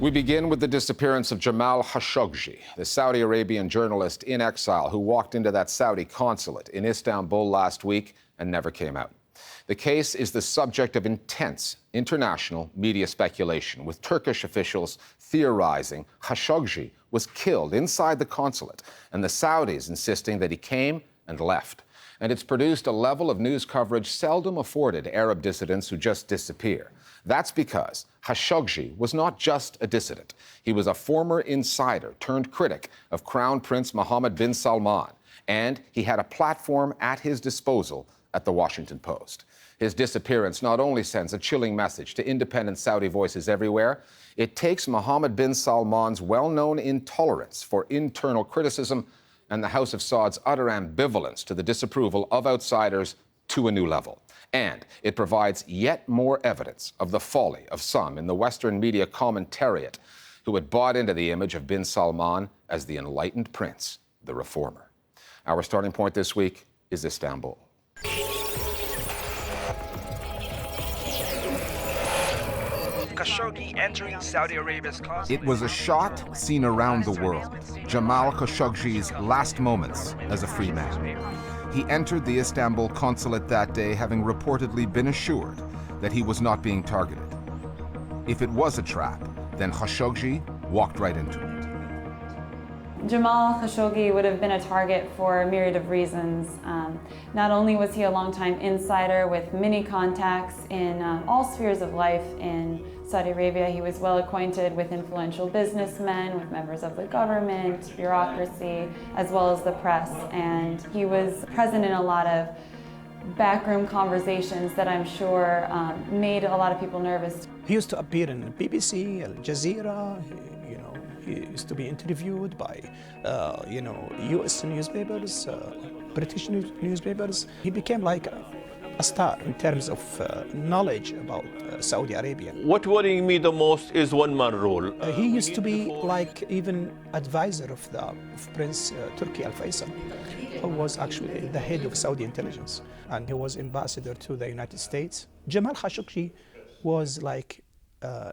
We begin with the disappearance of Jamal Khashoggi, the Saudi Arabian journalist in exile who walked into that Saudi consulate in Istanbul last week and never came out. The case is the subject of intense international media speculation, with Turkish officials theorizing Khashoggi was killed inside the consulate and the Saudis insisting that he came and left. And it's produced a level of news coverage seldom afforded Arab dissidents who just disappear. That's because Khashoggi was not just a dissident. He was a former insider-turned-critic of Crown Prince Mohammed bin Salman, and he had a platform at his disposal at the Washington Post. His disappearance not only sends a chilling message to independent Saudi voices everywhere, it takes Mohammed bin Salman's well-known intolerance for internal criticism and the House of Saud's utter ambivalence to the disapproval of outsiders to a new level. And it provides yet more evidence of the folly of some in the Western media commentariat who had bought into the image of bin Salman as the enlightened prince, the reformer. Our starting point this week is Istanbul. Khashoggi entering Saudi Arabia's consulate. It was a shot seen around the world. Jamal Khashoggi's last moments as a free man. He entered the Istanbul consulate that day having reportedly been assured that he was not being targeted. If it was a trap, then Khashoggi walked right into it. Jamal Khashoggi would have been a target for a myriad of reasons. Not only was he a longtime insider with many contacts in all spheres of life in Saudi Arabia, he was well acquainted with influential businessmen, with members of the government, bureaucracy, as well as the press. And he was present in a lot of backroom conversations that I'm sure made a lot of people nervous. He used to appear in BBC, Al Jazeera. He used to be interviewed by, U.S. newspapers, British newspapers. He became like a star in terms of knowledge about Saudi Arabia. What worrying me the most is one-man rule. He used to be like even advisor of Prince Turki Al Faisal, who was actually the head of Saudi intelligence, and he was ambassador to the United States. Jamal Khashoggi was like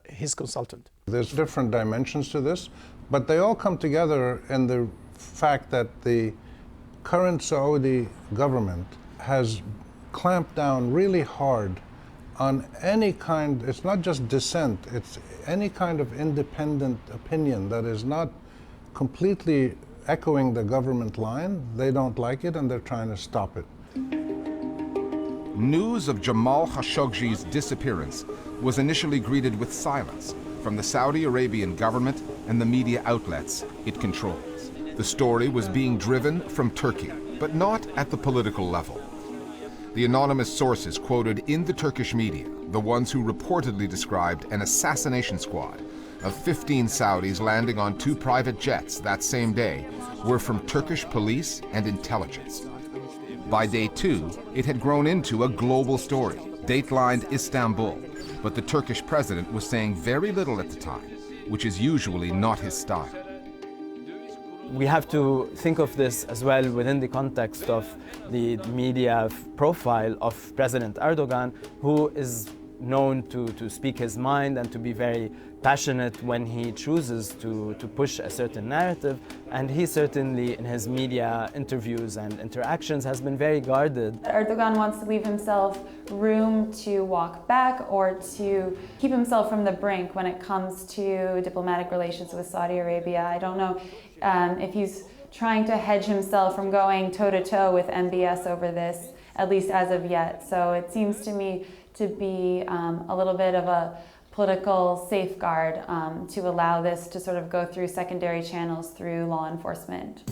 his consultant. There's different dimensions to this, but they all come together in the fact that the current Saudi government has clamped down really hard on any kind, it's not just dissent, it's any kind of independent opinion that is not completely echoing the government line. They don't like it and they're trying to stop it. News of Jamal Khashoggi's disappearance was initially greeted with silence from the Saudi Arabian government and the media outlets it controls. The story was being driven from Turkey, but not at the political level. The anonymous sources quoted in the Turkish media, the ones who reportedly described an assassination squad of 15 Saudis landing on 2 private jets that same day, were from Turkish police and intelligence. By day 2, it had grown into a global story, datelined Istanbul, but the Turkish president was saying very little at the time, which is usually not his style. We have to think of this as well within the context of the media profile of President Erdogan, who is known to speak his mind and to be very passionate when he chooses to push a certain narrative. And he certainly, in his media interviews and interactions, has been very guarded. Erdogan wants to leave himself room to walk back or to keep himself from the brink when it comes to diplomatic relations with Saudi Arabia. I don't know if he's trying to hedge himself from going toe-to-toe with MBS over this, at least as of yet. So it seems to me to be a little bit of a political safeguard to allow this to sort of go through secondary channels through law enforcement.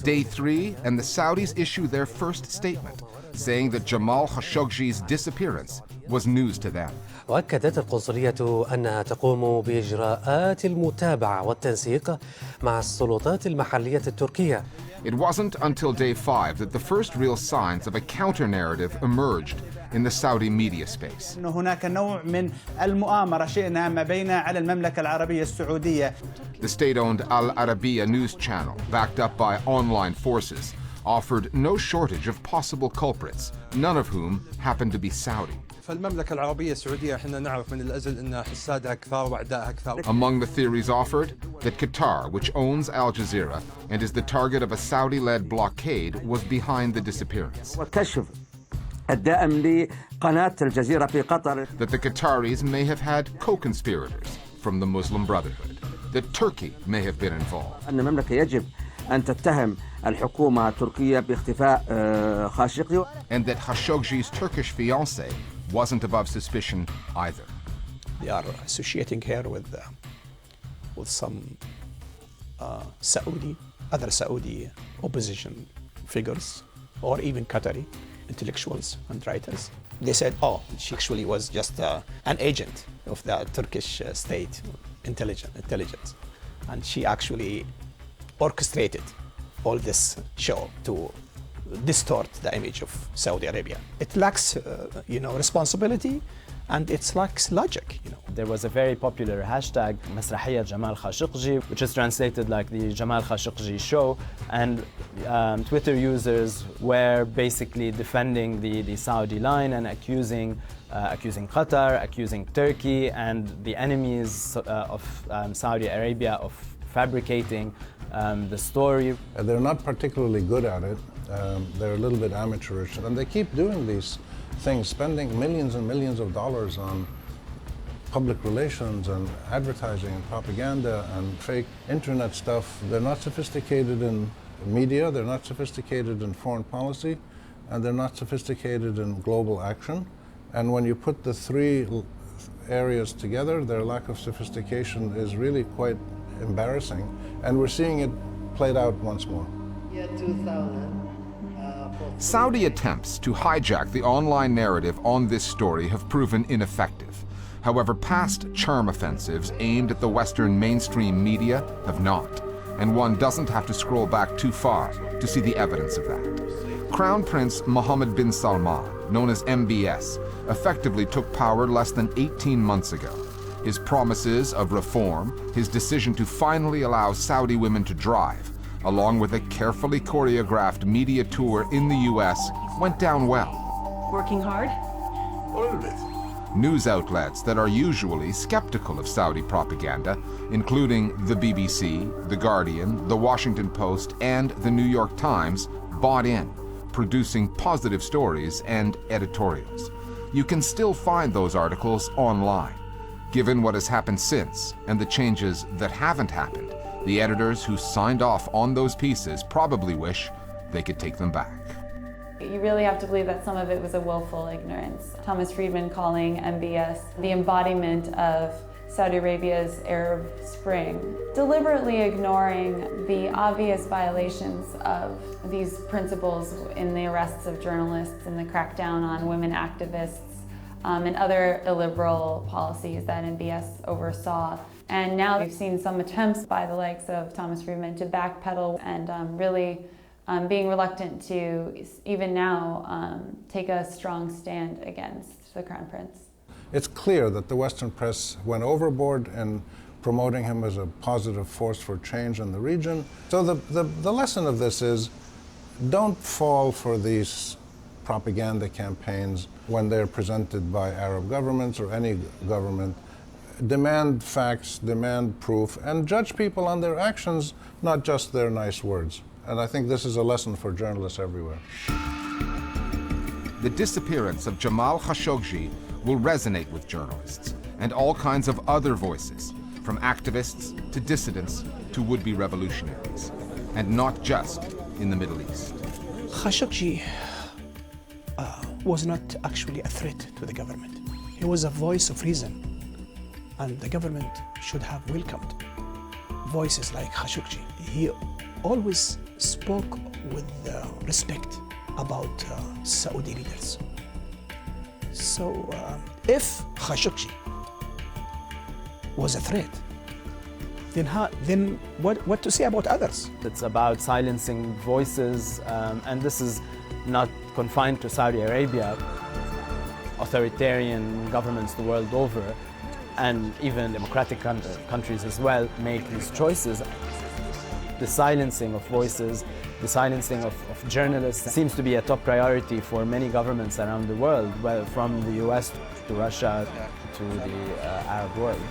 Day 3, and the Saudis issue their first statement, saying that Jamal Khashoggi's disappearance was news to them. وأكدت القنصلية أنها تقوم بإجراءات المتابعة والتنسيق مع السلطات المحلية التركية. It wasn't until day 5 that the first real signs of a counter-narrative emerged in the Saudi media space. هناك نوع من المؤامرة شئنا ما بين على المملكة العربية السعودية. The state-owned Al Arabiya news channel, backed up by online forces, offered no shortage of possible culprits, none of whom happened to be Saudi. فالمملكة العربية السعودية احنا نعرف من الأزل أن حسادها كثار وأعدائها كثار. Among the theories offered, that Qatar, which owns Al Jazeera and is the target of a Saudi-led blockade, was behind the disappearance. وكشف الدائم لقناة الجزيرة في قطر. That the Qataris may have had co-conspirators from the Muslim Brotherhood. That Turkey may have been involved. أن المملكة يجب أن تتهم الحكومة التركية باختفاء خاشقجي. And that Khashoggi's Turkish fiancé wasn't above suspicion either. They are associating her with some other Saudi opposition figures, or even Qatari intellectuals and writers. They said, oh, she actually was just an agent of the Turkish state intelligence. And she actually orchestrated all this show to distort the image of Saudi Arabia. It lacks, responsibility, and it lacks logic. There was a very popular hashtag, مسرحية Jamal Khashoggi, which is translated like the Jamal Khashoggi show, and Twitter users were basically defending the Saudi line and accusing Qatar, accusing Turkey and the enemies of Saudi Arabia of fabricating the story. They're not particularly good at it. They're a little bit amateurish, and they keep doing these things, spending millions and millions of dollars on public relations and advertising and propaganda and fake internet stuff. They're not sophisticated in media, they're not sophisticated in foreign policy, and they're not sophisticated in global action. And when you put the three areas together, their lack of sophistication is really quite embarrassing, and we're seeing it played out once more. Saudi attempts to hijack the online narrative on this story have proven ineffective. However, past charm offensives aimed at the Western mainstream media have not, and one doesn't have to scroll back too far to see the evidence of that. Crown Prince Mohammed bin Salman, known as MBS, effectively took power less than 18 months ago. His promises of reform, his decision to finally allow Saudi women to drive, along with a carefully choreographed media tour in the US, went down well. Working hard? A little bit. News outlets that are usually skeptical of Saudi propaganda, including the BBC, The Guardian, The Washington Post, and The New York Times, bought in, producing positive stories and editorials. You can still find those articles online. Given what has happened since, and the changes that haven't happened, the editors who signed off on those pieces probably wish they could take them back. You really have to believe that some of it was a willful ignorance. Thomas Friedman calling MBS the embodiment of Saudi Arabia's Arab Spring, deliberately ignoring the obvious violations of these principles in the arrests of journalists and the crackdown on women activists and other illiberal policies that MBS oversaw. And now we've seen some attempts by the likes of Thomas Friedman to backpedal and really being reluctant to, even now, take a strong stand against the Crown Prince. It's clear that the Western press went overboard in promoting him as a positive force for change in the region. So the lesson of this is, don't fall for these propaganda campaigns when they're presented by Arab governments or any government. Demand facts, demand proof, and judge people on their actions, not just their nice words. And I think this is a lesson for journalists everywhere. The disappearance of Jamal Khashoggi will resonate with journalists and all kinds of other voices, from activists to dissidents to would-be revolutionaries, and not just in the Middle East. Khashoggi was not actually a threat to the government. He was a voice of reason, and the government should have welcomed voices like Khashoggi. He always spoke with respect about Saudi leaders. So if Khashoggi was a threat, then what to say about others? It's about silencing voices, and this is not confined to Saudi Arabia. Authoritarian governments the world over, and even democratic countries as well, make these choices. The silencing of voices The silencing of journalists seems to be a top priority for many governments around the world, well, from the US to Russia to the Arab world.